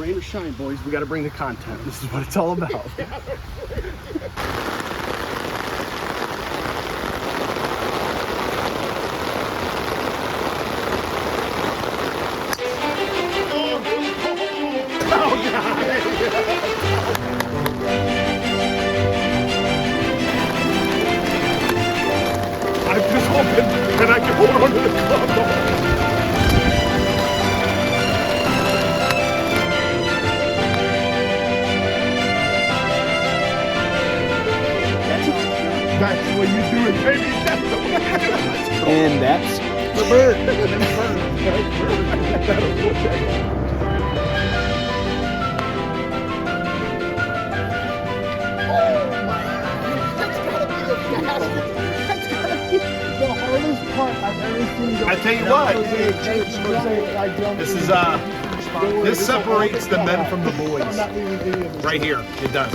Rain or shine, boys, we got to bring the content. This is what it's all about. I'm just hoping that I can hold on to the club the whole That's the way you do it, baby. That's the way you do it. And that's the bird. The hardest part I've ever seen. I tell you what, this separates the men from the boys. Right here, it does.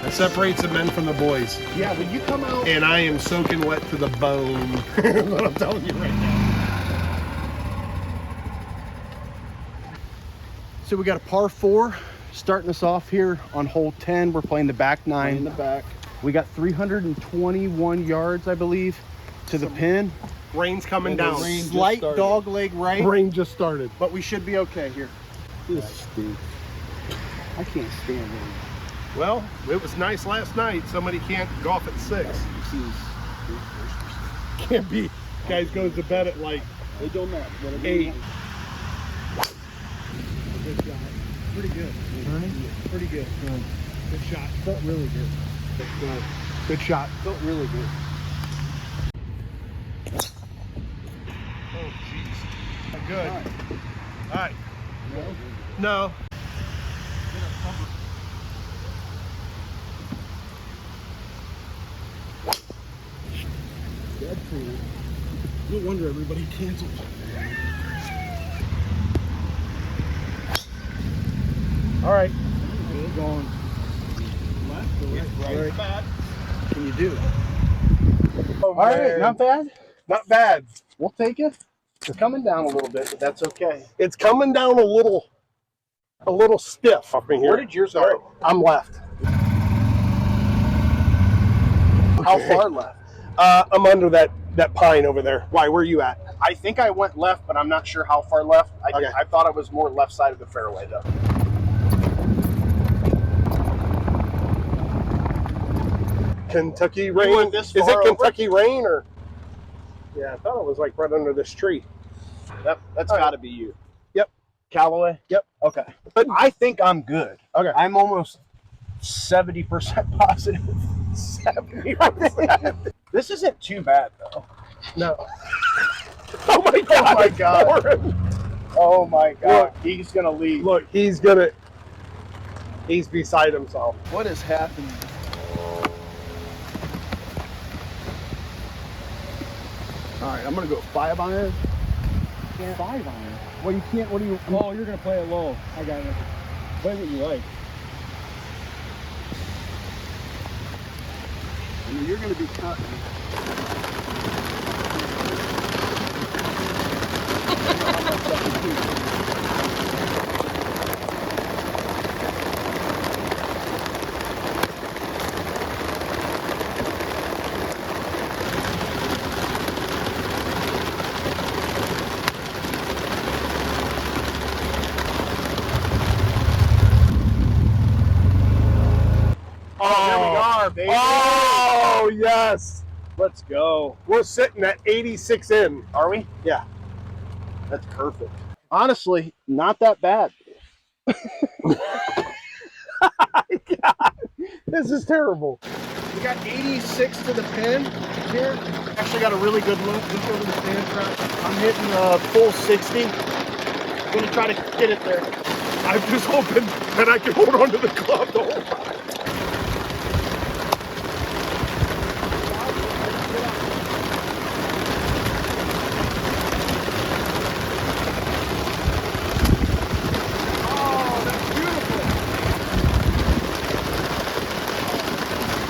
It separates the men from the boys. Yeah, when you come out. And I am soaking wet to the bone. That's what I'm telling you right now. So we got a par 4 starting us off here on hole 10. We're playing the back 9. In the back. We got 321 yards, I believe, to the pin. Rain's coming down. Slight dog leg right, Rain just started. but we should be okay here. This stinks. I can't stand rain. Well, it was nice last night. Somebody can't golf at 6. Can't be. Guys goes to bed at like It don't matter. 8. Good shot. Pretty good. Pretty good. Good shot. Felt really good. Good shot. Felt really good. Oh, jeez. Good. All right. No. Dead cool. No wonder everybody canceled. All right. Going left or right? Bad. Can you do? Oh, All right, man. not bad. Not bad. We'll take it. It's coming down a little bit, but that's okay. It's coming down a little stiff up in here. Where did yours go? I'm left. How far left? I'm under that pine over there. Why? Where are you at? I think I went left, but I'm not sure how far left. Okay. I thought it was more left side of the fairway, though. Kentucky went rain. this Is far it Kentucky rain or? Yeah, I thought it was like right under this tree. That's got to be you. Yep. Callaway? Yep. Okay. But I think I'm good. Okay. I'm almost 70% positive. 70%. This isn't too bad, though. No. Oh my God! Oh my God. Warren. Oh my God. Look. He's going to leave. Look, he's beside himself. What is happening? All right, I'm going to go 5 iron. 5 iron. Well, you can't. What do you? Oh, you're gonna play it low. I got it. Play what you like. I mean, you're going to be cutting. Baby. Oh yes! Let's go. We're sitting at 86 in. Are we? Yeah. That's perfect. Honestly, not that bad. God, this is terrible. We got 86 to the pin here. Actually got a really good look over the sand trap. I'm hitting full 60. Gonna try to get it there. I'm just hoping that I can hold on to the club the whole time.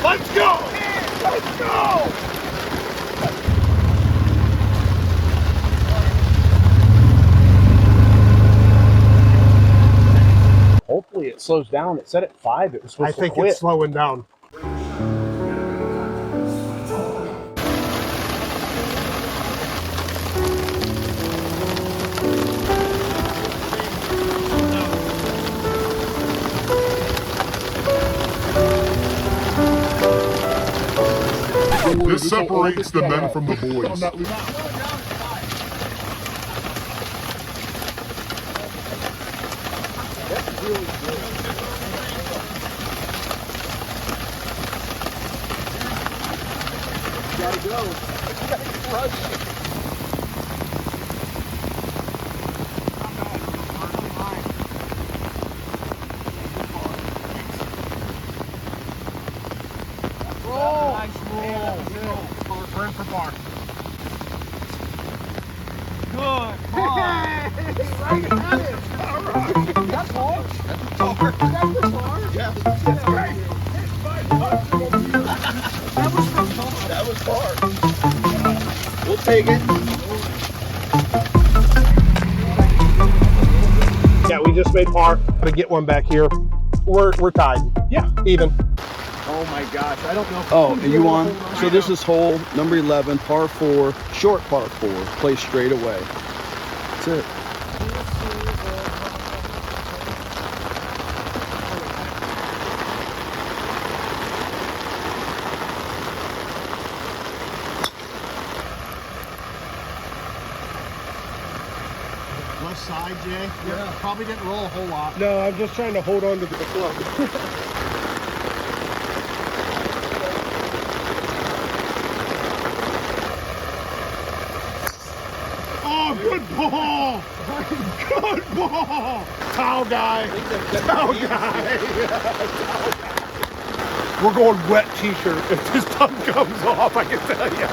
Let's go! Let's go! Hopefully it slows down. It said at 5 it was supposed I to think quit. it's slowing down. This separates the men from the boys. Gotta go. Gotta crush. Roll. Nice roll. Burn for bar. Good. Right at it. All right. That's hard. That's hard. That's hard. Yeah. That's right. That was far. We'll take it. Yeah, we just made par. Gotta get one back here. We're tied. Yeah, even. Oh my gosh, I don't know. Oh, are you on? So this is hole number 11, par 4, short par 4, play straight away. That's it. Left side, Jay. Yeah. Probably didn't roll a whole lot. No, I'm just trying to hold on to the club. Oh, good ball! Good ball! Towel guy! Towel guy! We're going wet t-shirt if this tongue comes off, I can tell you.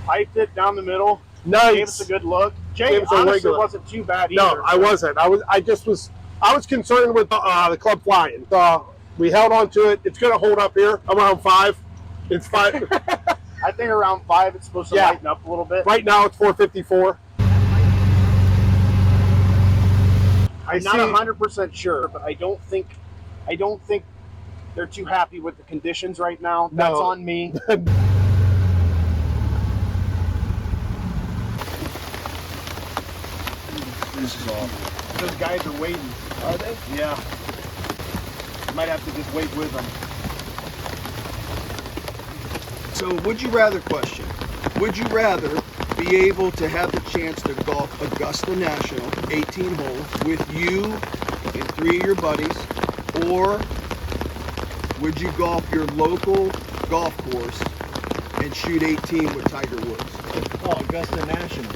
Piped it down the middle. Nice. Gave us a good look. Jay, Gave us a honestly, regular. wasn't too bad either. No, I wasn't. I was concerned with the club flying. We held on to it. It's going to hold up here around 5. It's 5. I think around 5 it's supposed to lighten up a little bit. Right now it's 454. I'm not 100% sure, but I don't think they're too happy with the conditions right now. That's No. on me. This is awful. Those guys are waiting. Are they? Yeah. Might have to just wait with them. So would you rather question, would you rather be able to have the chance to golf Augusta National 18 holes with you and 3 of your buddies, or would you golf your local golf course and shoot 18 with Tiger Woods? Oh, Augusta National.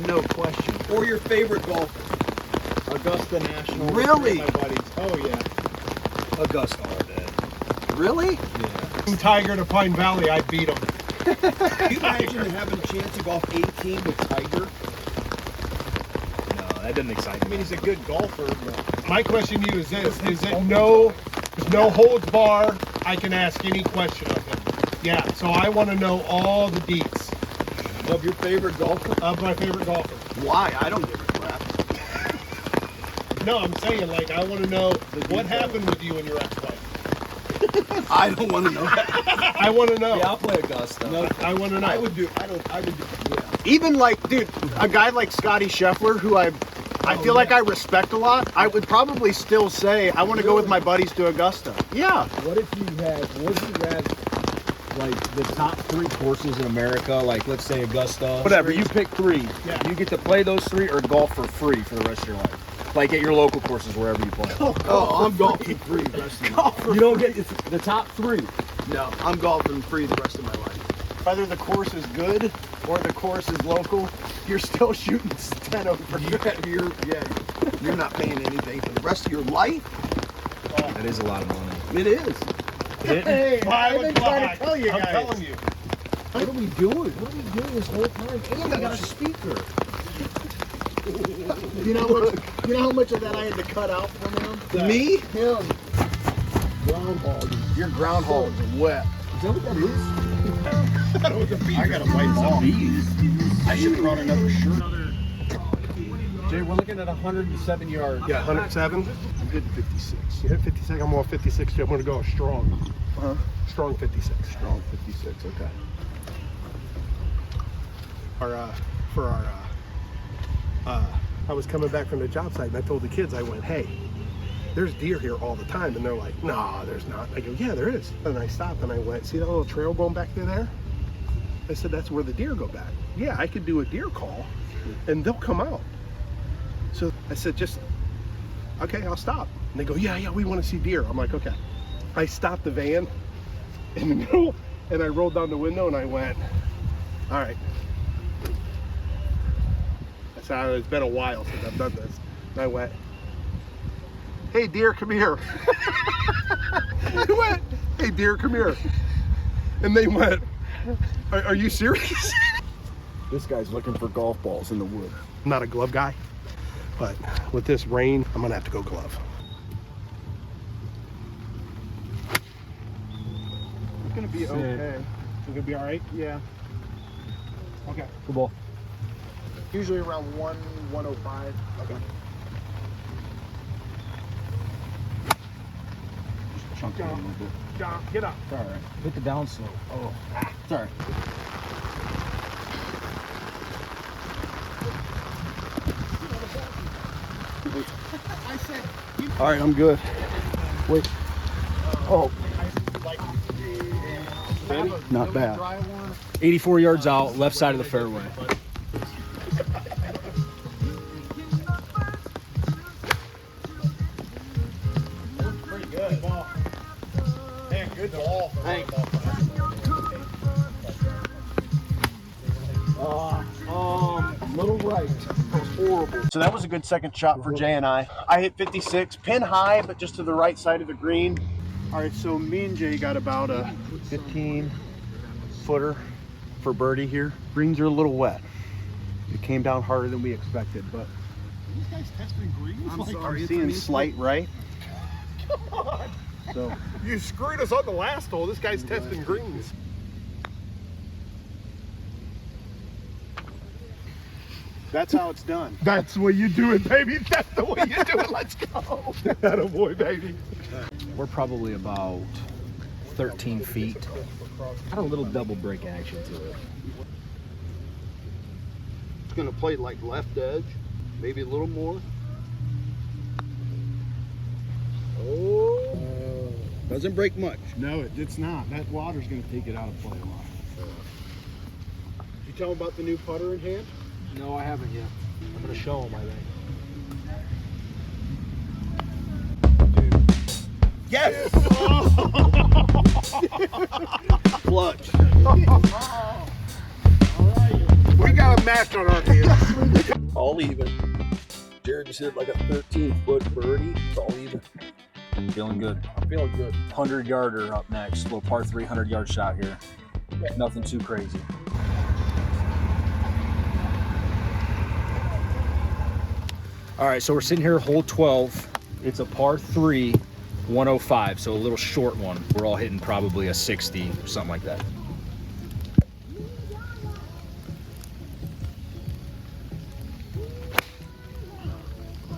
No question. Or your favorite golfer? Augusta National. with Really? three of my buddies. Oh yeah. Augusta all day. Really? Yeah. Tiger to Pine Valley, I beat him. Can you imagine having a chance to golf 18 with Tiger? No, that doesn't excite me. I mean, he's a good golfer, but My question to you is this: is it no holds bar? I can ask any question of him. Yeah. So I want to know all the deets Of your favorite golfer? of my favorite golfer. Why? I don't give a crap. No, I'm saying like I want to know what happened with you and your ex-wife. I don't want to know that. I want to know. yeah, I'll play Augusta. No, I want to know. I would do. Yeah. Even like, dude, a guy like Scotty Scheffler, who I feel like I respect a lot, I would probably still say I want to go with my buddies to Augusta. Yeah. What if you had? Would you rather like the top 3 courses in America? Like, let's say Augusta. Whatever, you pick 3. Yeah. You get to play those 3 or golf for free for the rest of your life. Like at your local courses, wherever you play. Oh, I'm golfing free the rest of my life. You don't get the top 3. No, I'm golfing free the rest of my life. Whether the course is good or the course is local, you're still shooting 10 over. You're not paying anything for the rest of your life. That is a lot of money. It is. Hey, Why I've would been trying fly? to tell you I'm guys. telling you. What are we doing? What are we doing this whole time? And we got a speaker. You know how much of that I had to cut out from him? Me? Him. Groundhog. Your groundhog is wet. Is that what that is? I gotta wipe some bees. I should have brought another shirt. Jay, we're looking at 107 yards. Yeah, 107. I'm good 56. You hit 56. I'm on 56. I'm going to go strong. Huh? Strong 56. Strong 56, okay. I was coming back from the job site and I told the kids, I went, hey, there's deer here all the time. And they're like, no, there's not. I go, yeah, there is. And I stopped and I went, see that little trail going back through there? I said, that's where the deer go back. Yeah, I could do a deer call and they'll come out. So I said, just, okay, I'll stop. And they go, yeah, we want to see deer. I'm like, okay. I stopped the van in the middle and I rolled down the window and I went, all right. I said, it's been a while since I've done this. And I went, hey, deer, come here. I went, hey, deer, come here. And they went, are you serious? This guy's looking for golf balls in the wood. I'm not a glove guy, but with this rain, I'm gonna have to go glove. It's gonna be okay. You gonna be all right? Yeah. Okay. Good ball. Usually around 105. Okay. Just chunk it a little bit. John, get up. It's all right. Hit the down slope. Oh, it's all right. All right, I'm good. Wait. Oh. Not bad. 84 yards out, left side of the fairway. Pretty good. Man, good ball. Thanks. Little right. Horrible. So that was a good second shot for Jay and I. I hit 56, pin high, but just to the right side of the green. All right, so me and Jay got about a 15 footer for birdie here. Greens are a little wet. It came down harder than we expected, but These guys testing greens? I'm seeing slight right. Come on. So You screwed us on the last hole. This guy's testing greens. that's how it's done. That's the way you do it, baby. That's the way you do it. Let's go. Attaboy, baby. We're probably about 13 feet. Got a little double break action to it. It's gonna play like left edge, maybe a little more. Oh, doesn't break much. No, it's not. That water's going to take it out of play a lot. Did you tell him about the new putter in hand? No, I haven't yet. I'm gonna show him, I think. Yes! Clutch. We got a match on our hands. All even. Jerrod just hit like a 13-foot birdie. It's all even. Feeling good. I'm feeling good. 100-yarder up next. Little par 3 100-yard shot here. Nothing too crazy. All right, so we're sitting here, hole 12. It's a par 3, 105, so a little short one. We're all hitting probably a 60 or something like that.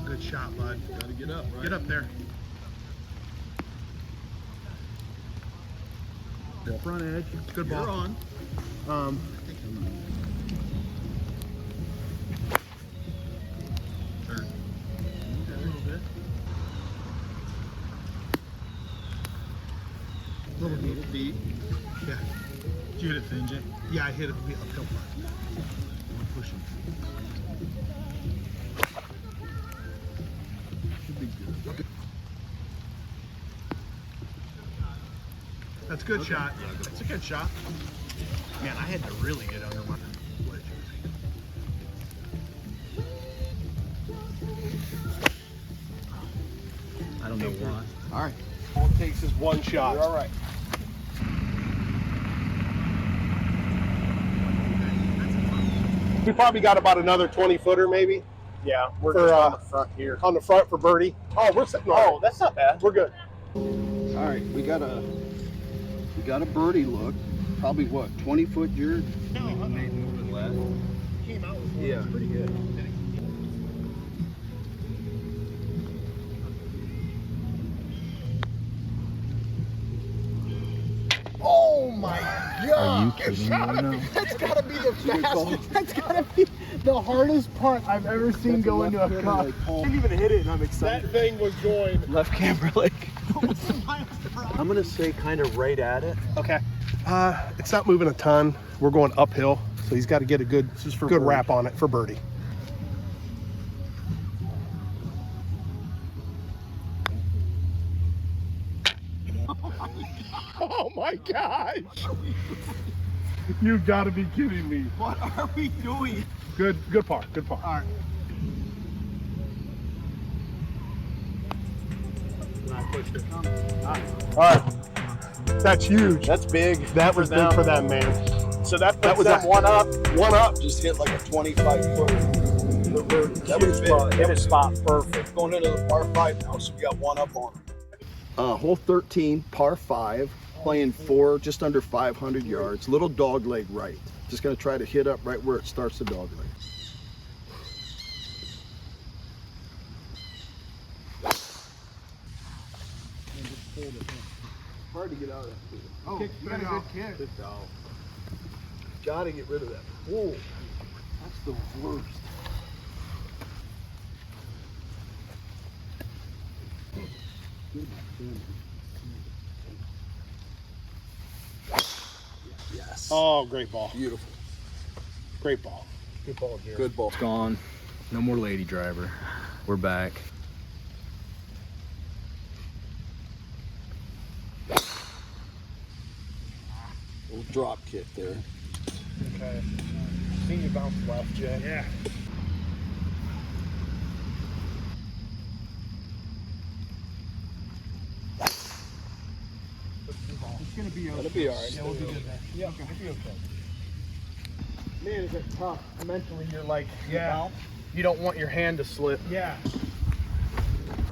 Good shot, bud. Gotta get up, right? Get up there. Front edge. Good ball. You're on. A little deep. Yeah. Did you hit it thin, Jay? Yeah, I hit it uphill part. I'm pushing. Should be good. That's a good shot. That's a good shot. Man, I had to really get under my wedge. I don't know why. All right. All it takes is one shot. You're all right. We probably got about another 20-footer maybe Yeah, we're For, just on the front here. on the front for birdie. Oh, we're sitting on Oh, that's not bad. We're good. All right, we got a birdie look. Probably what, 20-foot, Jerrod? Came out with Yeah. pretty good. Oh my God! Are you kidding me right now? That's gotta be the fastest. That's gotta be the hardest punt I've ever seen go into a cup. I didn't even hit it, and I'm excited. That thing was going Left camber leg. I'm gonna say kind of right at it. Okay. It's not moving a ton. We're going uphill, so he's got to get a good wrap on it for birdie. Oh my gosh! You've got to be kidding me. What are we doing? Good par. Good par. All right. All right. That's huge. That's big. That was big for them, man. So that That puts was them a- one up. One up, just hit like a 25-foot. That was big. Hit his spot perfect. Going into the par 5 now, so we got one up on him. Hole 13, par 5, playing just under 500 yards. Little dog leg right. Just gonna try to hit up right where it starts the dog leg. Hard to get out of that. Oh, you got a good kick. Good dog. Gotta get rid of that. Whoa, that's the worst. Yes. Oh, great ball. Beautiful. Great ball. Good ball, Jerrod. Good ball. It's gone. No more lady driver. We're back. Little drop kick there. Okay. Seen you bounce left, Jay. Yeah. It's gonna be okay. It'll be all right. Yeah, we'll be good there. Yeah, okay. It'll be okay. Man, is it tough? Mentally, you're like, yeah. You don't want your hand to slip. Yeah.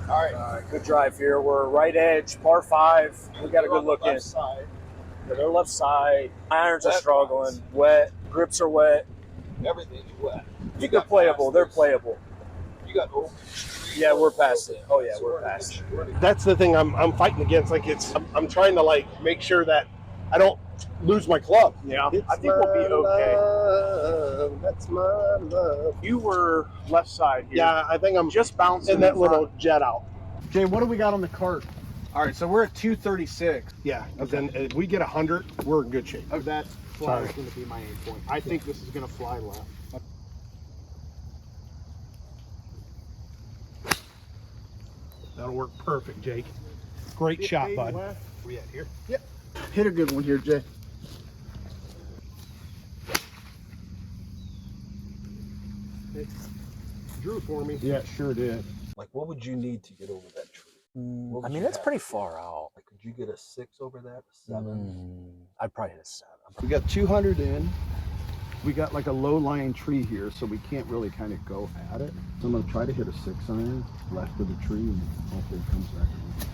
All right, good drive here. We're right edge, par 5. We got a good look in. Side. To their left side, irons are struggling, wet, grips are wet. Everything's wet. They're playable. They're playable. You got open. Yeah, we're past it. Oh yeah, we're past it. That's the thing I'm fighting against. Like I'm trying to like make sure that I don't lose my club. Yeah, I think we'll be okay. Love, that's my love. You were left side here. Yeah, I think I'm Just bouncing in that in front. little jet out. Jay, what do we got on the cart? All right, so we're at 236. Yeah, because then if we get 100, we're in good shape. Oh, that fly Sorry. is going to be my aim point. I think this is going to fly left. That'll work perfect, Jake. Great shot, bud. Left. We at here? Yep. Hit a good one here, Jay. It drew for me. Yeah, it sure did. Like, what would you need to get over that tree? What I would mean, you that's have? pretty far out. Like, could you get a 6 over that? A 7? I'd probably hit a 7. We got 200 in. We got like a low-lying tree here, so we can't really kind of go at it. So I'm going to try to hit a 6-iron left of the tree and hopefully it comes back around.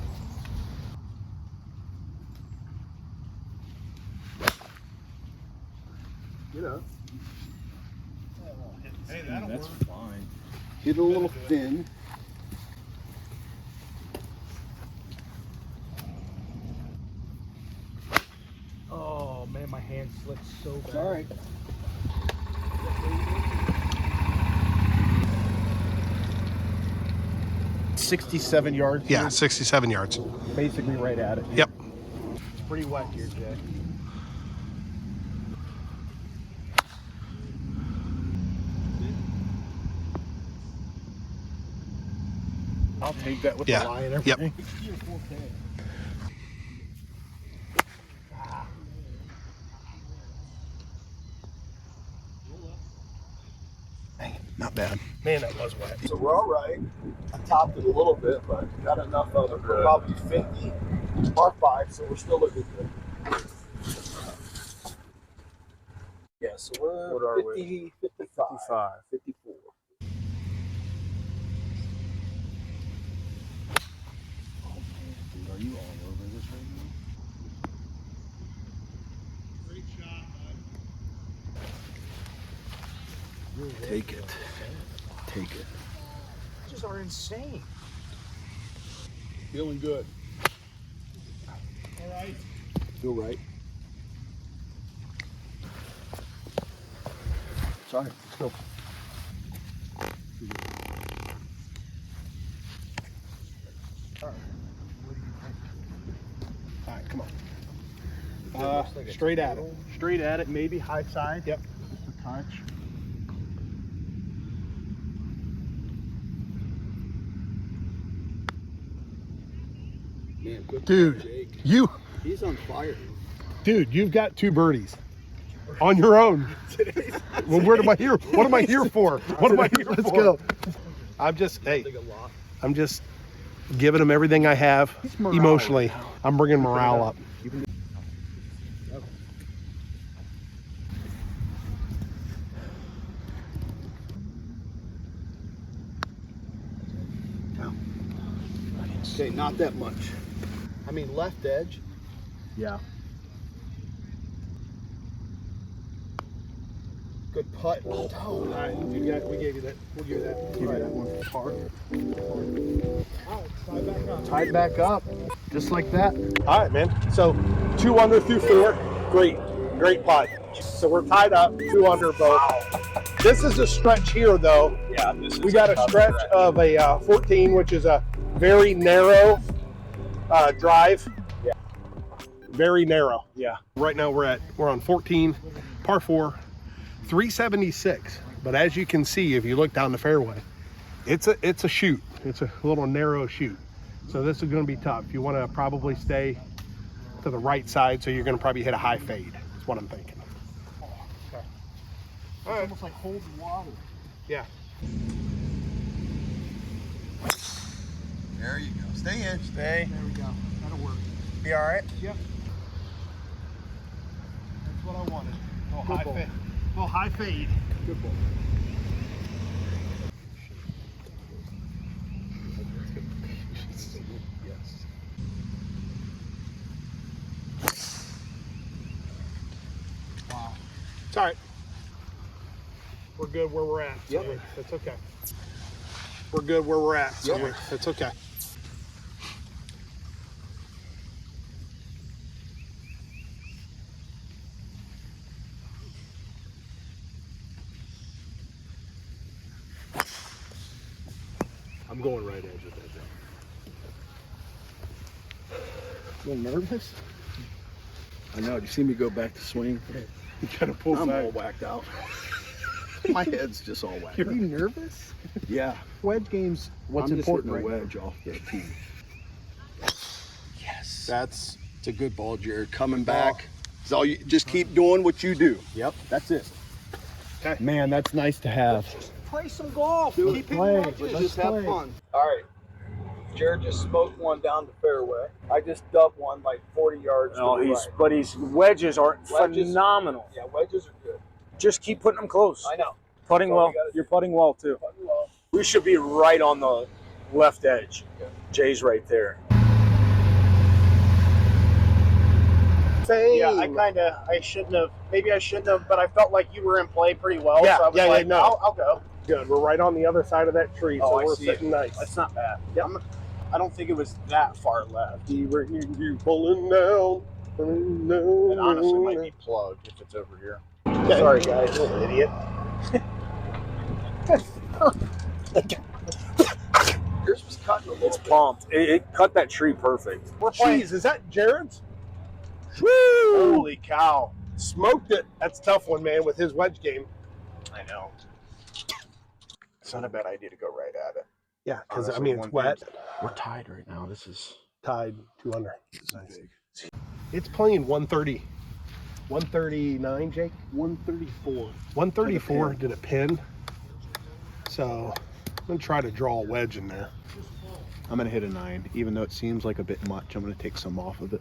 You know, Hey, that'll That's work. fine. get a little thin. Oh man, my hand slipped so bad. It's all right. $67 yards. Yeah, 67 yards. Basically right at it. Yep. It's pretty wet here, Jay. I'll take that with Yeah. the lie and Yep. everything. Not bad. Man, that was wet. So we're all right. I topped it a little bit, but got enough of it for probably 50 par 5, so we're still looking good. Yeah, so What are we're we? 50, 55. 54. Dude, are you all over this right now? Take it. Take it. Pitches are insane. Feeling good. All right. Feel right. Sorry. Let's go. All right, come on. Straight at it. Straight at it, maybe high side. Yep. Just a touch. Man, good. Dude, Jake. He's on fire. Dude, you've got 2 birdies on your own. Well, what am I here for? What am I here for? Let's go. I'm just giving them everything I have emotionally. I'm bringing morale up. Okay, not that much. I mean, left edge. Yeah. Good putt. Oh, all right, we gave you that. We'll give you that. Give you that one. Hard. Tied back up. Tied back up. Just like that. All right, man. So 2 under through 4. Great putt. So we're tied up, 2 under both. This is a stretch here, though. Yeah, this is We got a stretch of a 14, which is a very narrow drive. Yeah. Very narrow. Yeah. Right now we're on 14, par 4, 376. But as you can see, if you look down the fairway, it's a shoot. It's a little narrow shoot. So this is going to be tough. You want to probably stay to the right side, so you're going to probably hit a high fade. That's what I'm thinking. Okay. All right. almost like holding water. Yeah. There you go. Stay in. Stay. There we go. That'll work. Be all right. Yep. That's what I wanted. A little Good high ball. fade. A little high fade. Good ball. Wow. It's all right. We're good where we're at. So Yep. That's okay. We're good where we're at. So Yep. that's okay. I'm going right edge with that thing. A little nervous? I know. Did you see me go back to swing? You gotta pull I'm back. all whacked out. My head's just all whacked. Are you nervous? Yeah. Wedge games. What's I'm just important hitting right a now? wedge off the tee. Yes. It's a good ball, Jerrod. Coming back. It's all you. Just keep doing what you do. Yep. That's it. Okay. Man, that's nice to have. Play some golf. Keep Let's hitting play. wedges. Let's Just have play. fun. All right. Jerrod just smoked one down the fairway. I just dubbed one like 40 yards. No, to the he's right. but his wedges are Wedges- phenomenal. Yeah, wedges are good. Just keep putting them close. I know. Putting That's all well. we gotta do. You're putting well too. Putting well. We should be right on the left edge. Yeah. Jay's right there. Same. Yeah, I shouldn't have. Maybe I shouldn't have, but I felt like you were in play pretty well. Yeah, so I was yeah, like, no. I'll go. Good. We're right on the other side of that tree, Oh, so I we're see sitting nice. That's not bad. Yeah, I don't think it was that far left. You pulling down. It honestly might be plugged if it's over here. Okay. Sorry, guys. Little idiot. Yours was cutting a little It's bit. pumped. It cut that tree perfect. We're playing. Jeez, is that Jerrod's? Woo! Holy cow! Smoked it. That's a tough one, man, with his wedge game. I know. It's not a bad idea to go right at it. Yeah, because I Honestly, mean, it's wet. We're tied right now. This is Tied 2 under. nice. It's playing 130. 139, Jake? 134. 134 did a pin. So I'm going to try to draw a wedge in there. I'm gonna hit a 9, even though it seems like a bit much. I'm gonna take some off of it.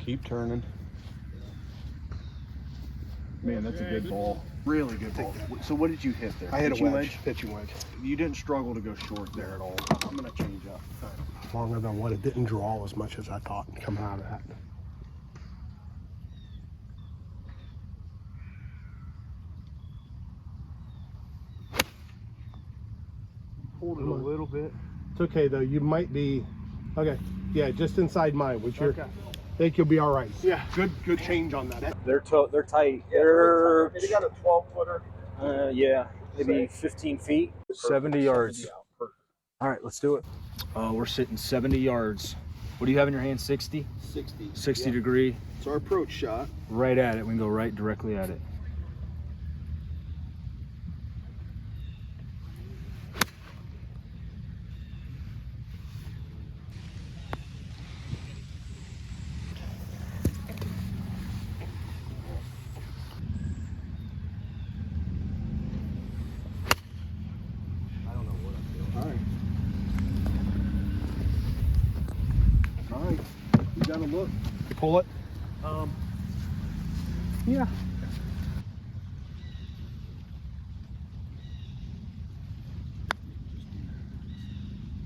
Keep turning. Man, that's a good ball. Really good ball. So what did you hit there? I hit a Pitching wedge. Pitching wedge. You didn't struggle to go short there at all. I'm gonna change up. Longer than what it didn't draw as much as I thought coming out of that. Hold it a little bit. It's okay though. You might be okay. Yeah, just inside mine, which you're. I think you'll be all right. Yeah. Good change on that. They're tight. They're They got a 12-footer. yeah, maybe 15 feet. 70 yards. All right, let's do it. We're sitting 70 yards. What do you have in your hand? 60? 60. 60 degree. It's our approach shot. Right at it. We can go right directly at it. All right. You gotta look. Pull it. Yeah.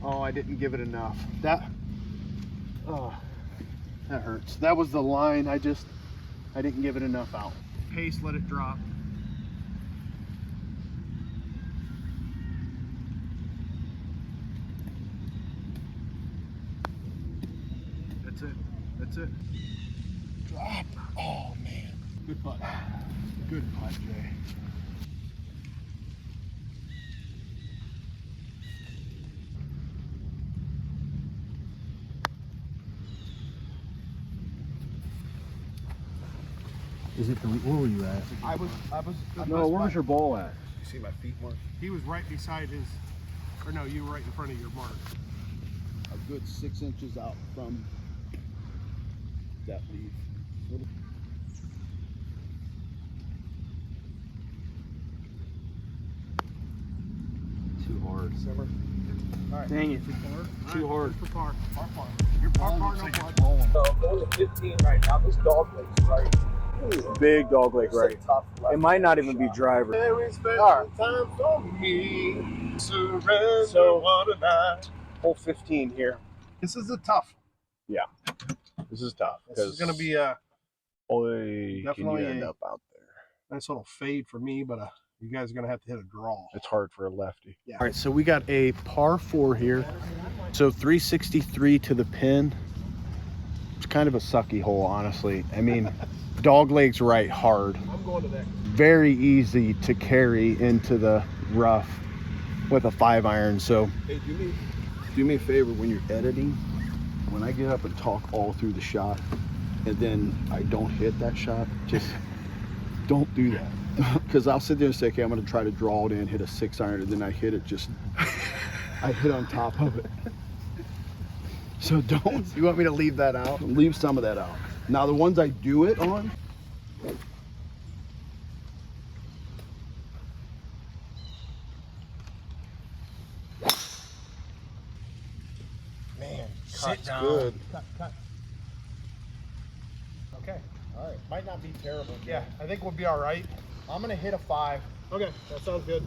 Oh, I didn't give it enough. That hurts. That was the line. I didn't give it enough out. Pace, let it drop. That's it. That's it. Drop. Oh man. Good putt. Good putt, Jay. Is it where were you at? I was. No, where was your ball at? You see my feet mark? He was right beside his. Or no, you were right in front of your mark. A good 6 inches out from that leaf. Too hard. Simmer. All right. Dang it. Too hard. For par. Par. You're par, no par. So going to 15 right now. This dog lake's right. Big dog leg right. Tough left. It might not even be driver. Time for me. Surrender one night. Hole 15 here. This is a tough. Yeah. This is tough. This is going to be a Boy, can definitely you end a- up out there. nice little fade for me, but you guys are going to have to hit a draw. It's hard for a lefty. Yeah. All right, so we got a par 4 here. So 363 to the pin. It's kind of a sucky hole, honestly. I mean, dog legs right hard. I'm going to that. Very easy to carry into the rough with a 5-iron. So Hey, do me a favor when you're editing. When I get up and talk all through the shot, and then I don't hit that shot, just don't do that. Because I'll sit there and say, okay, I'm going to try to draw it in, hit a 6-iron, and then I hit it I hit on top of it. So don't. you want me to leave that out? Leave some of that out. Now the ones I do it on, Man, Sit down. Good. cut. Okay. All right. Might not be terrible. Yeah, I think we'll be all right. I'm going to hit a 5. Okay, that sounds good.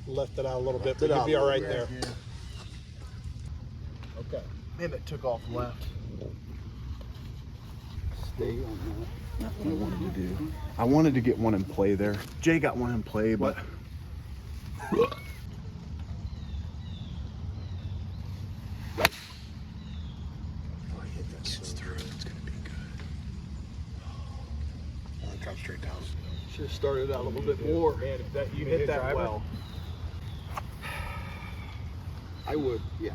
Left it out a little bit, but you'll be all right there. Okay. Man, it took off left. stay on that. That's what I wanted to do. I wanted to get one in play there. Jay got one in play, but gets through. It's gonna be good. Come straight down. Should have started out a little bit more. Man, that you hit that well. I would, yeah.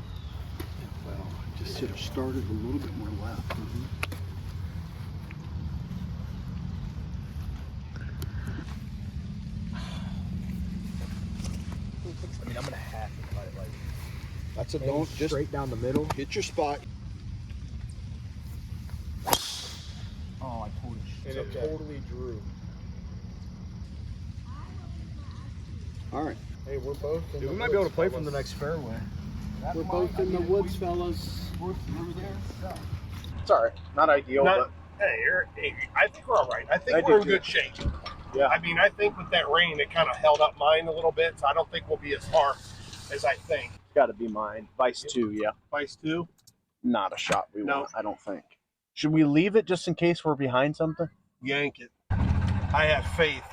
Well, just should have started a little bit more left. I mean, I'm gonna have to cut it like That's a don't just straight down the middle. hit your spot. Oh, I pulled it. And it totally Drew. All right. Hey, we're both. Dude, we might be able to play from the next fairway. We're both in the woods, fellas. We're through there. It's all right. Not ideal, Not- but Hey, I think we're all right. I think I we're do in too. good shape. Yeah. I mean, I think with that rain, it kind of held up mine a little bit, so I don't think we'll be as far as I think. it's got to be mine. Vice 2, yeah. Vice 2? Not a shot we No. want, I don't think. Should we leave it just in case we're behind something? Yank it. I have faith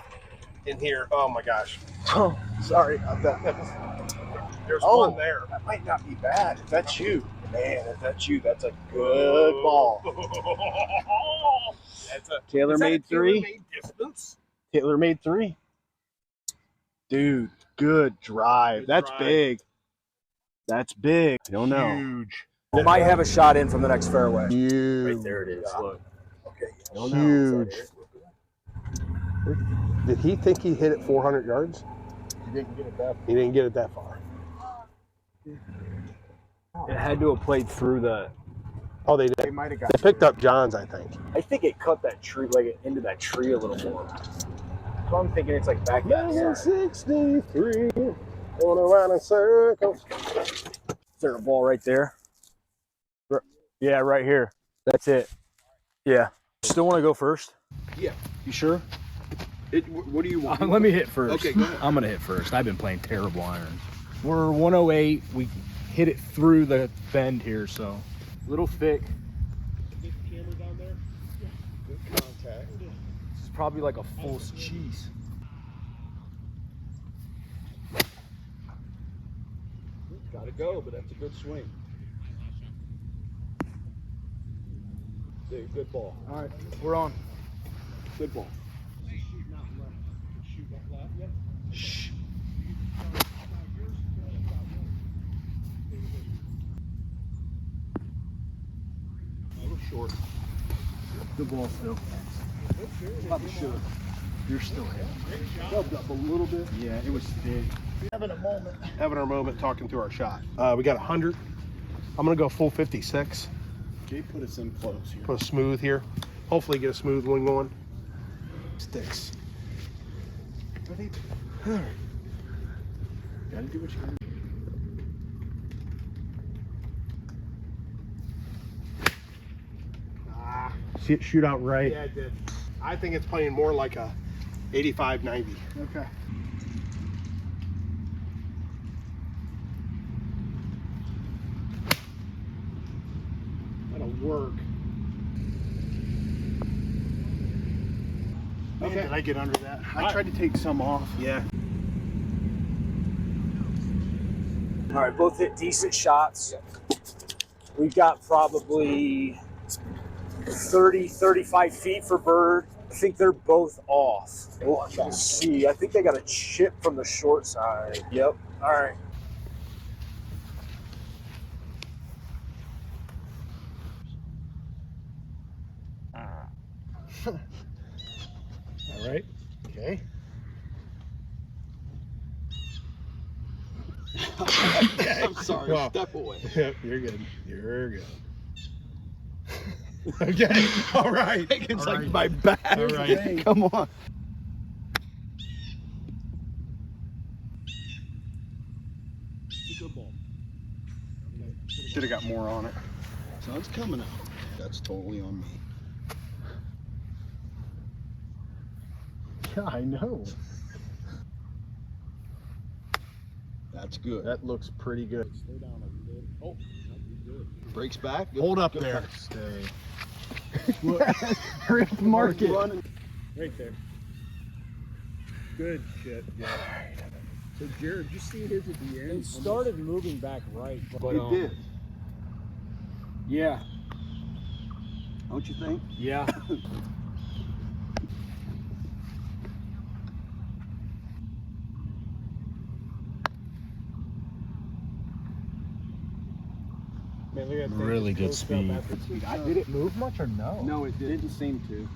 in here. Oh my gosh. Oh, sorry about that. There's Oh. one there. That might not be bad. If that's you, man, if that's you, that's a good ball. That's a Tailor-made 3. tailor-made distance. Tailor-made 3. Dude, good drive. Good That's drive. big. That's big. I don't know. Huge. Might have a shot in from the next fairway. Huge. Right there it is. Look. Huge. Did he think he hit it 400 yards? He didn't get it that He didn't get it that far. It had to have played through the. Oh, they did. They might have got They picked up John's, I think. I think it cut that tree, like into that tree a little more. So I'm thinking it's like back that side. 63, going around in circles. Is there a ball right there? Yeah, right here. That's it. Yeah. Still want to go first? Yeah. You sure? What do you want? Let me hit first. Okay, go ahead. I'm gonna hit first. I've been playing terrible iron. We're 108. We hit it through the bend here, so little thick. Is the camera down there? Yeah. Good contact. This is probably like a full cheese. Gotta go, but that's a good swing. Good ball. All right, we're on. Good ball. Shh. A little short. Good ball still. Probably should have. You're still hitting. Rubbed up a little bit. Yeah, it was thick. Having our moment talking through our shot. We got 100. I'm going to go full 56. Jay put us in close here. Put a smooth here. Hopefully get a smooth one going. Sticks. All right. Gotta do what you gotta do. See it shoot out right. Yeah, it did. I think it's playing more like a 85, 90. Okay. That'll work. Man, Okay. did I get under that? I tried to take some off. Yeah. All right, both hit decent shots. We've got probably 30, 35 feet for bird. I think they're both off. We'll see. I think they got a chip from the short side. Yep. All right. All right. Okay. I'm sorry. Well, Step away. Yep, you're good. You're good. Okay. All right. It's like my back. All right. Come on. Good ball. Should have got more on it. Sun's coming out. That's totally on me. Yeah, I know. That's good. That looks pretty good. Slow down a little. Oh, good. Breaks back. Good. Hold up Good there. pass. Stay. Mark it. Right there. Good shit. Yeah. So Jerrod, did you see his at the end? It started moving back right. But, It did. Yeah. Don't you think? Yeah. Man, look at that thing. Really good Just speed. goes up after speed. Did it move much or no? No, it didn't seem to.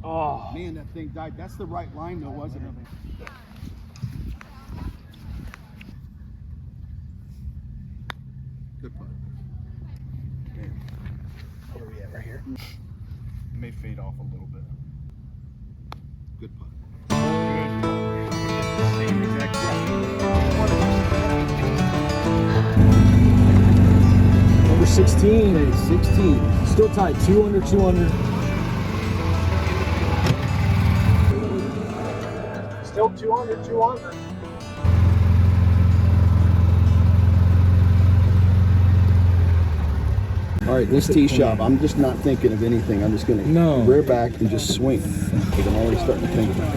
Oh. Man, that thing died. That's the right line, though, wasn't it? Good putt. Where are we at right here? It may fade off a little bit. Good putt. Same exact Number 16. Hey, 16. Still tied. 2 under, 2 under. Still 2 under, 2 under. All right, this tee shot, I'm just not thinking of anything. I'm just going to rear back and just swing. Because I'm already starting to think about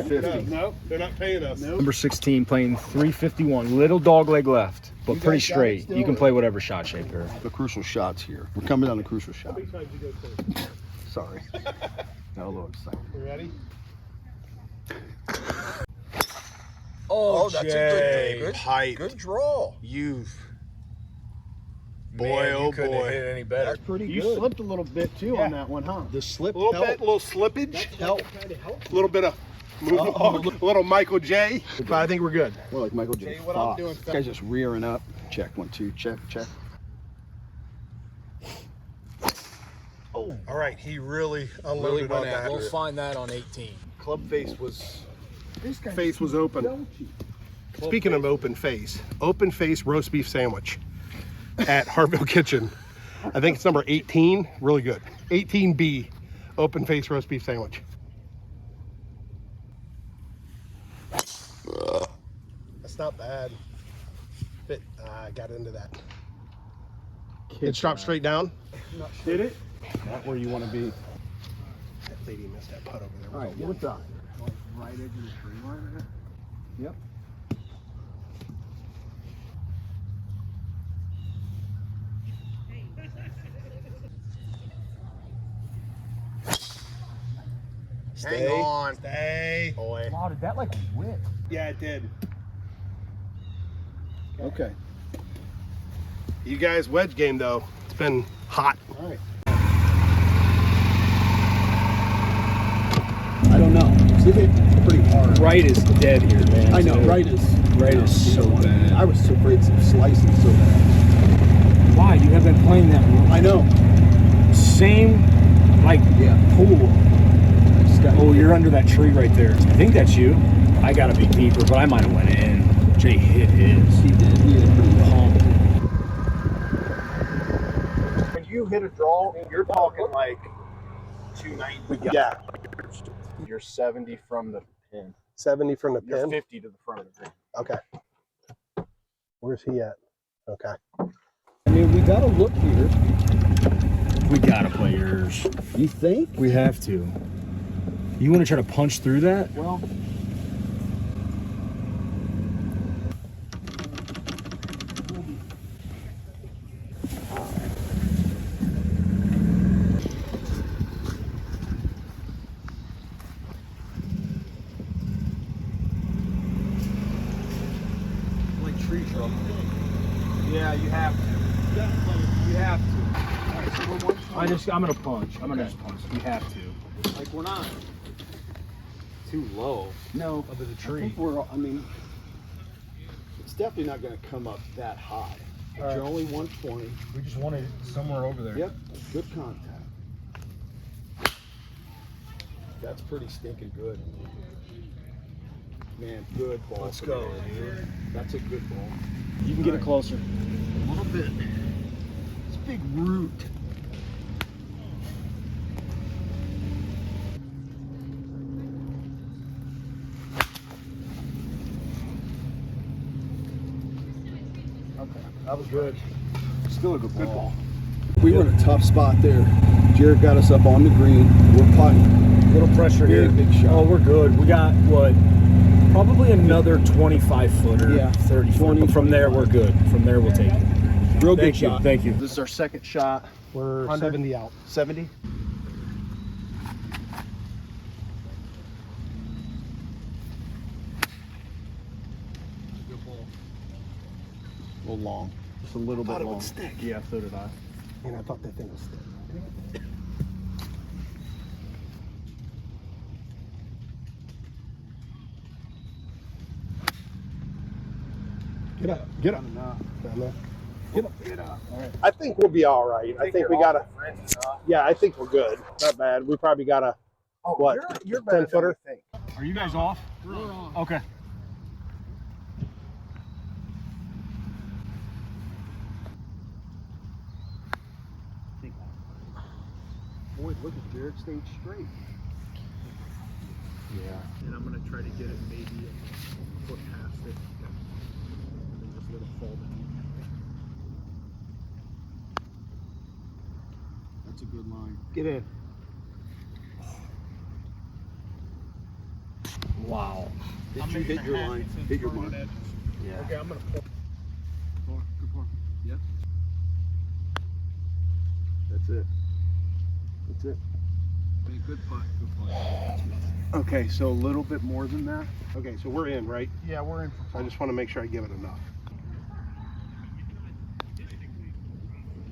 it. No, they're not paying us. Number 16 playing 351. Little dog leg left, but pretty straight. You can play whatever shot shape here. The crucial shots here. We're coming down to crucial shot. Sorry. Got a little excited. You ready? Oh, that's Jay. a good Pipe. good draw. You've. Man, Boy, you oh couldn't boy. have hit it any better. That's pretty You good. slipped a little bit too on that one, huh? The slip A little helped. bit, a little slippage. Help. A little bit of move along. A little Michael J. But I think we're good. More like Michael J. Tell you what I'm Fox. doing, This guy's just rearing up. Check, 1, 2, check, check. All right, he really Really unloaded went on out. that. We'll find that on 18. Club face was. Face was open. Speaking of open face roast beef sandwich at Hartville Kitchen. I think it's number 18. Really good. 18B, open face roast beef sandwich. That's not bad. I got into that. It's dropped straight down. Did it? Not where you want to be. That lady missed that putt over there. All right, what's up? Right edge of the tree line. Yep. Hang on. Stay. Boy. Wow, did that like whip? Yeah, it did. Okay. You guys, wedge game though. It's been hot. All right. I don't know. It's hit pretty hard. Right is dead here, man. I know. too. Right is. Right is so bad. I was so afraid of slicing so bad. Why? You have been playing that I know. same, like, pool. Oh, you're under that tree right there. I think that's you. I gotta be deeper, but I might have went in. Jay hit his. He did. He hit pretty well. When you hit a draw, you're talking like 290. Yeah. You're 70 from the pin. 70 from the You're pin. 50 to the front of the green. Okay. Where's he at? Okay. I mean, we gotta look here. We gotta play yours. You think? We have to. You want to try to punch through that? Well, Like tree trouble. Yeah, you have to. You have to. I'm gonna punch. I'm gonna just punch. We have to. Like we're not too low. no. Up at the I tree. think I mean, it's definitely not gonna come up that high. But you're only 120. We just want it somewhere over there. Yep. Good contact. That's pretty stinking good. Man, good ball. Let's from go, there. dude. That's a good ball. You can get it closer. A little bit. It's a big root. That was good. Still a good ball. We were in a tough spot there. Jerrod got us up on the green. We're putting. Little pressure here. Big shot. Oh, we're good. We got what? Probably another 25 footer. Yeah. 30 20, foot. From there, we're good. From there, we'll take it. Real good Thank you. shot. Thank you. This is our second shot. We're 100. 70 out. 70. A little long. Just a little bit Thought it long. would stick. Yeah, so did I. And I thought that thing was stick. Get up. Get up. Down there. Get up. All right. I think we'll be all right. I think we got to. Yeah, I think we're good. Not bad. We probably got a, what, You're 10 footer? Are you guys off? We're off. Okay. Boy, look at Jerrod stayed straight. Yeah. And I'm going to try to get it maybe a foot past it. And just let it fall down. That's a good line. Get in. Wow. Did you hit your line? Hit your mark. Yeah. Okay, I'm going to pull. Good par. Yeah. That's it. That's it. Hey, good putt. Good putt. Okay, so a little bit more than that. Okay, so we're in, right? Yeah, we're in for I just want to make sure I give it enough.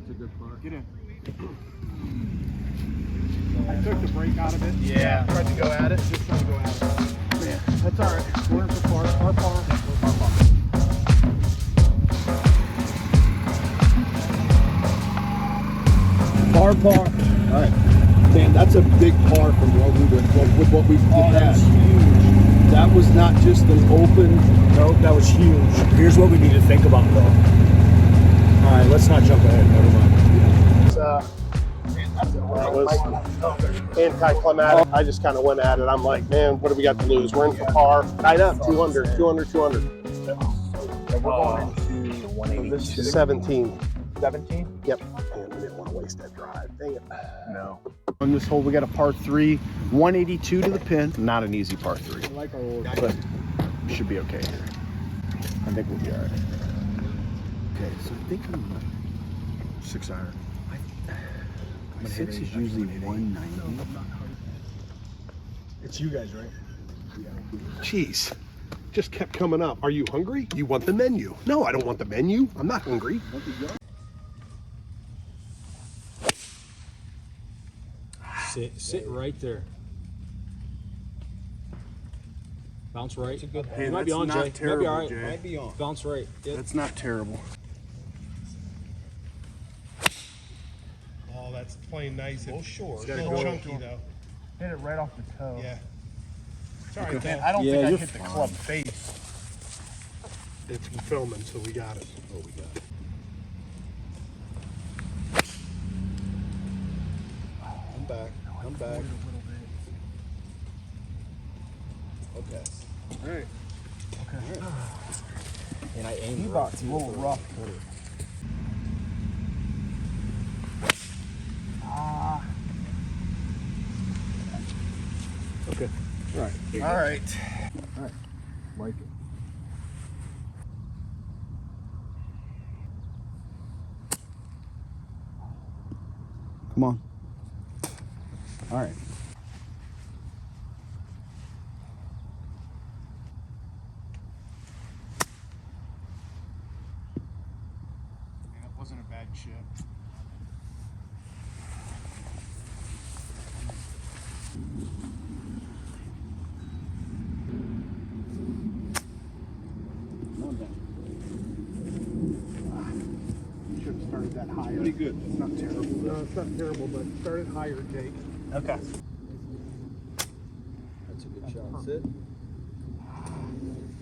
It's a good putt. Get in. I took the brake out of it. Yeah. Tried to go at it. Just trying to go at it. Yeah. That's all right. We're in for par. Our par. Par. All right. Man, that's a big par from what we with what we had. Huge. That was not just an open. Nope, that was huge. Here's what we need to think about, though. All right, let's not jump ahead. Never mind. That was anticlimactic. I just kind of went at it. I'm like, man, what do we got to lose? We're in for par. Tied up. 200. 200. 200. We're going into 182. 17. 17? Yep. Man, we didn't want to waste that drive. Dang it. No. On this hole, we got a par 3, 182 to the pin. Not an easy par 3. I like our old. But we should be okay here. I think we'll be all right. Okay, so I think I'm 6 iron. 6 is usually 190. It's you guys, right? Jeez, just kept coming up. Are you hungry? You want the menu? No, I don't want the menu. I'm not hungry. Sit right there. Bounce right. Hey, You might be that's on, not Jay. You might be terrible, all right. Jay. Might be on. Bounce right. Yep. That's not terrible. Oh, that's playing nice. Oh, sure. It's Gotta a little go. chunky, though. Hit it right off the toe. Yeah. Sorry, Man, though. I don't Yeah, think I you're hit the fine. club face. It's filming, so we got it. Oh, we got it. I'm back. I'm back. Okay. All right. And I aimed He bought a little rough. Okay. All right. All right. Like it. Come on. All right. That wasn't a bad chip. Should have started that higher. Pretty good. It's not terrible. No, it's not terrible, but started higher, Jake. Okay. That's a good shot. Sit.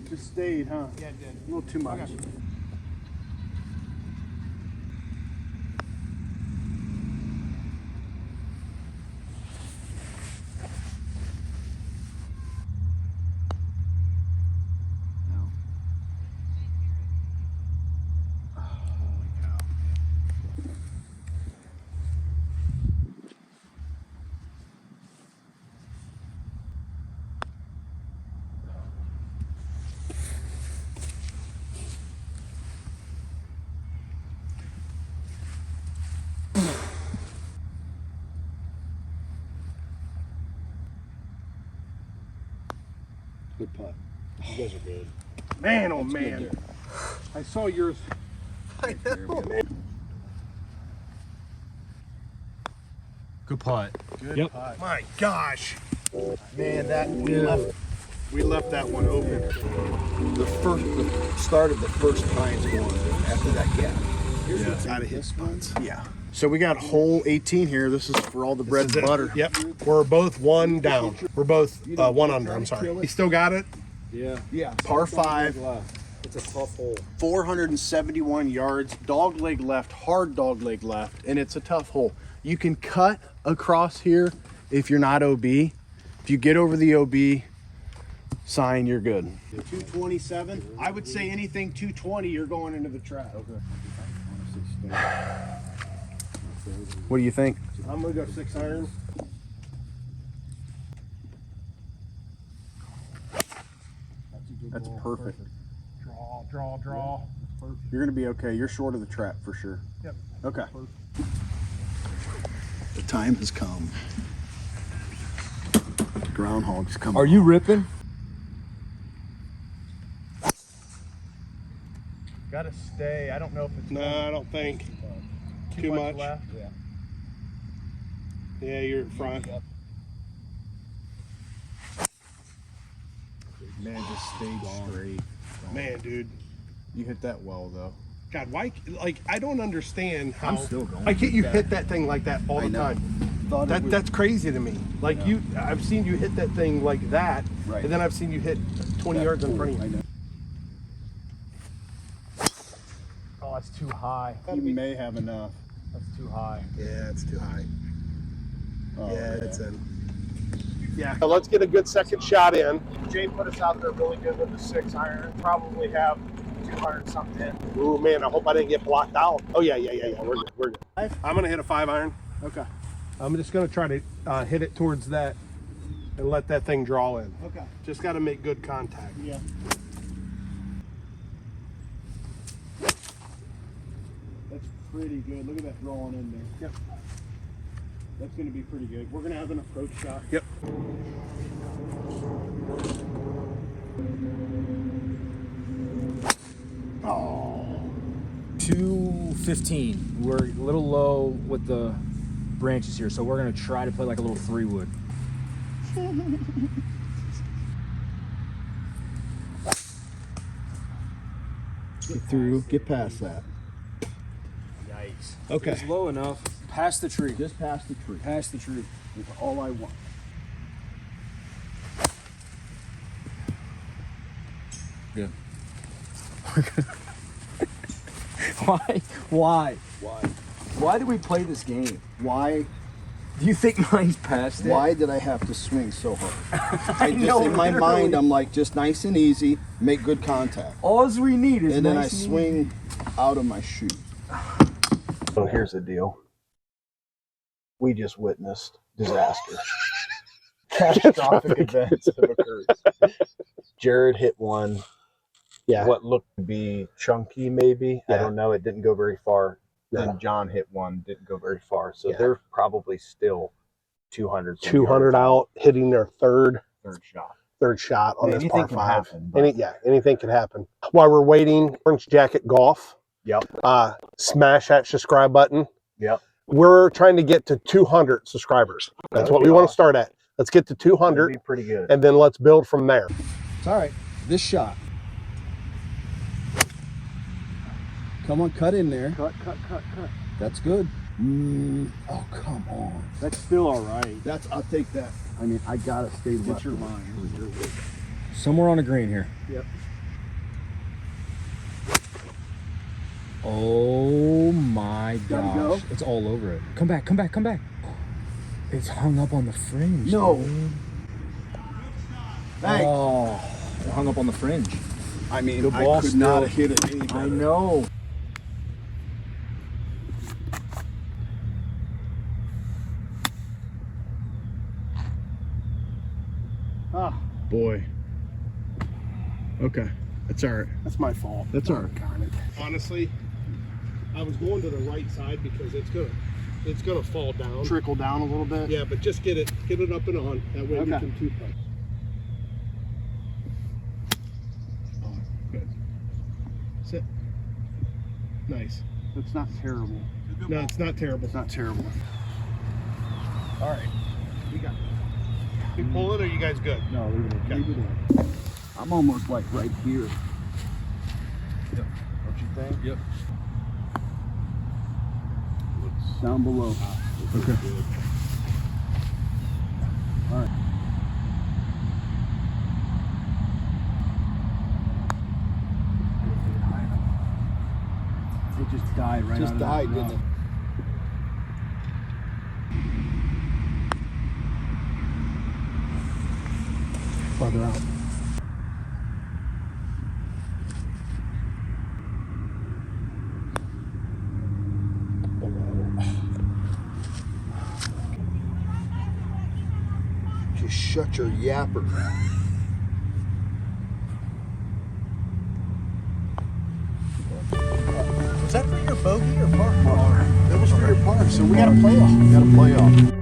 Just stayed, huh? Yeah, it did. A little too much. Good putt. You guys are good. Man, oh man. I saw yours. I know. Good putt. Good Yep. putt. My gosh. Man, that we left We left that one open. The start of the first pine's going after that gap. It's out of his spots. Yeah. So we got hole 18 here. This is for all the bread and butter. Yep. We're both one down. We're both one under. I'm sorry. You still got it? Yeah. Par 5, It's a tough hole. 471 yards, dog leg left, hard dog leg left, and it's a tough hole. You can cut across here if you're not OB. If you get over the OB sign, you're good. 227. I would say anything 220, you're going into the trap. What do you think? I'm gonna go 6 iron. That's perfect. Draw. You're gonna be okay. You're short of the trap for sure. Yep. Okay. The time has come. Groundhog's coming. Are you ripping? Gotta stay. I don't know if it's No, I don't think. Too much. left. Yeah, you're in front. Man, just stay straight. Man, dude. You hit that well though. God, why? Like, I don't understand how. I'm still going. I can't you hit that thing like that all the time. That's crazy to me. Like I've seen you hit that thing like that, Right. and then I've seen you hit 20 yards in front of you. Oh, that's too high. You may have enough. That's too high. Yeah, it's too high. Oh, yeah, it's in. Yeah. So let's get a good second shot in. Jay put us out there really good with the 6 iron. Probably have 200 something in. Ooh, man, I hope I didn't get blocked out. Oh, yeah. We're good. I'm going to hit a 5 iron. Okay. I'm just going to try to hit it towards that and let that thing draw in. Okay. Just got to make good contact. Yeah. That's pretty good. Look at that drawing in there. Yep. That's going to be pretty good. We're going to have an approach shot. Yep. Oh. 215. We're a little low with the branches here, so we're gonna try to play like a little 3-wood. Get through. Get past that. Yikes. Okay. It's low enough. Past the tree. Just past the tree. Past the tree. That's all I want. Good. Why? Why do we play this game? Why? Do you think mine's past it? Why did I have to swing so hard? I just in my mind, I'm like, just nice and easy, make good contact, All we need is and then I nice and swing out of my shoe. So here's the deal. We just witnessed disaster. Catastrophic events have occurred. Jerrod hit one. Yeah. What looked to be chunky, maybe. I Yeah. don't know. It didn't go very far. No. Then John hit one, didn't go very far. So Yeah. they're probably still 200. 200 out, hitting their third shot. on this Anything par can 5. happen, but- Anything can happen. While we're waiting, Orange Jacket Golf, Yep. smash that subscribe button. Yep. We're trying to get to 200 subscribers. That's what we want to start at. Let's get to That'd 200, be pretty good. and then let's build from there. It's all right. This shot. Come on, cut in there. Cut. That's good. Oh, come on. That's still all right. I'll take that. I mean, I gotta stay left. your line. Somewhere on the green here. Yep. Oh my Gotta gosh. go. It's all over it. Come back. It's hung up on the fringe. No. dude. Thanks. Oh, it hung up on the fringe. I mean, the I ball could not still- have hit it any better. I know. Boy. Okay. That's all right. That's my fault. That's all right. Honestly, I was going to the right side because it's gonna fall down. Trickle down a little bit. Yeah, but just get it up and on. That way we Okay. can two putt. Good. Sit. Nice. It's not terrible. No, it's not terrible. It's not terrible. All right. We got it. You pull it, or you guys good? No, leave it. Okay. I'm almost like right here. Don't you think? Yep. Down below. Okay. All right. It just died right Just out of died, that didn't rock. it? Farther out. Just shut your yapper. Was that for your bogey or par? That was for your par. So we got a playoff. Got a playoff.